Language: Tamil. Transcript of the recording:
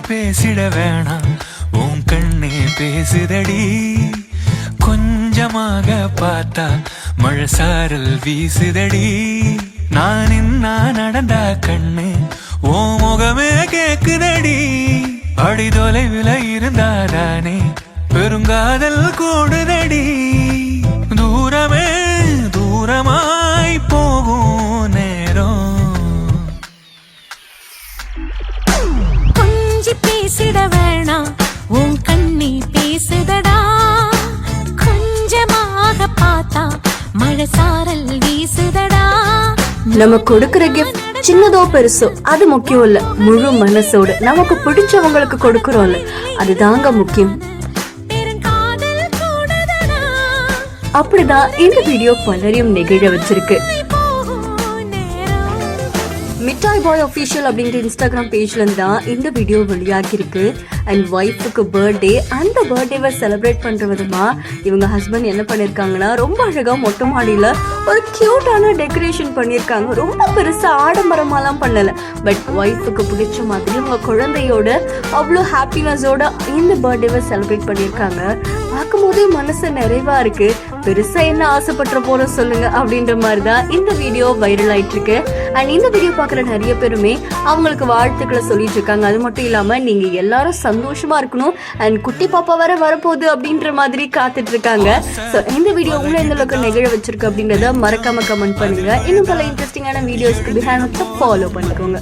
பேசிட வேணாம் உன் கண்ணே பேசுதடி கொஞ்சமாக பார்த்தா மழை சாரல் வீசுதடி நான் இன்னா நடந்தா கண்ணு ஓ முகமே கேக்குதடி அடி தொலைவில் இருந்தாதானே பெருங்காதல் கூடுதடி தூரமே தூரமாய் போகும் நேரம் கொஞ்சி பேசிட வேணாம் உன் கண்ணி பேசுதடா கொஞ்சமாக பார்த்தா மழை சாரல் வீசுதடா நம்ம கொடுக்கிற கிஃப்ட் சின்னதோ பெருசோ அது முக்கியம் இல்ல, முழு மனசோடு நமக்கு பிடிச்சவங்களுக்கு கொடுக்கறோம்ல அதுதாங்க முக்கியம். அப்படிதான் இந்த வீடியோ பலரையும் நெகிழ வச்சிருக்கு. மிட்டாய் பாய் அஃபிஷியல் அப்படிங்கிற இன்ஸ்டாகிராம் பேஜ்ல தான் இந்த வீடியோ வெளியாகி இருக்கு. அண்ட் ஒய்ஃபுக்கு பர்த்டே, அந்த பர்த்டேவை செலிப்ரேட் பண்ற விதமா இவங்க ஹஸ்பண்ட் என்ன பண்ணிருக்காங்கன்னா ரொம்ப அழகா மொட்டை மாடியில ஒரு கியூட்டான டெக்கரேஷன் பண்ணிருக்காங்க. ரொம்ப பெருசா ஆடம்பரமாலாம் பண்ணல, பட் ஒய்ஃபுக்கு பிடிச்ச மாதிரி அவங்க குழந்தையோட அவ்வளோ ஹாப்பினஸோட இந்த பர்த்டேவை செலிப்ரேட் பண்ணிருக்காங்க. பார்க்கும் போதே மனசு நிறைவா இருக்கு. பெருசா என்ன ஆசைப்பட்ட போற சொல்லுங்க அப்படின்ற மாதிரி தான் இந்த வீடியோ வைரல் ஆயிட்டு இருக்கு. அண்ட் இந்த வீடியோ பாக்குற நிறைய பேருமே அவங்களுக்கு வாழ்த்துக்களை சொல்லிட்டு இருக்காங்க. அது மட்டும் இல்லாம நீங்க எல்லாரும் சந்தோஷமா இருக்கணும் அண்ட் குட்டி பாப்பா வர வரப்போகுது அப்படின்ற மாதிரி காத்துட்டு இருக்காங்க. ஸோ இந்த வீடியோ உங்களை எந்த அளவுக்கு நெகிழ வச்சிருக்கு அப்படின்றத மறக்காம கமெண்ட் பண்ணுங்க. இன்னும் பல இன்ட்ரெஸ்டிங்கான வீடியோஸ்க்கு பிஹைண்ட் ஃபாலோ பண்ணிக்கோங்க.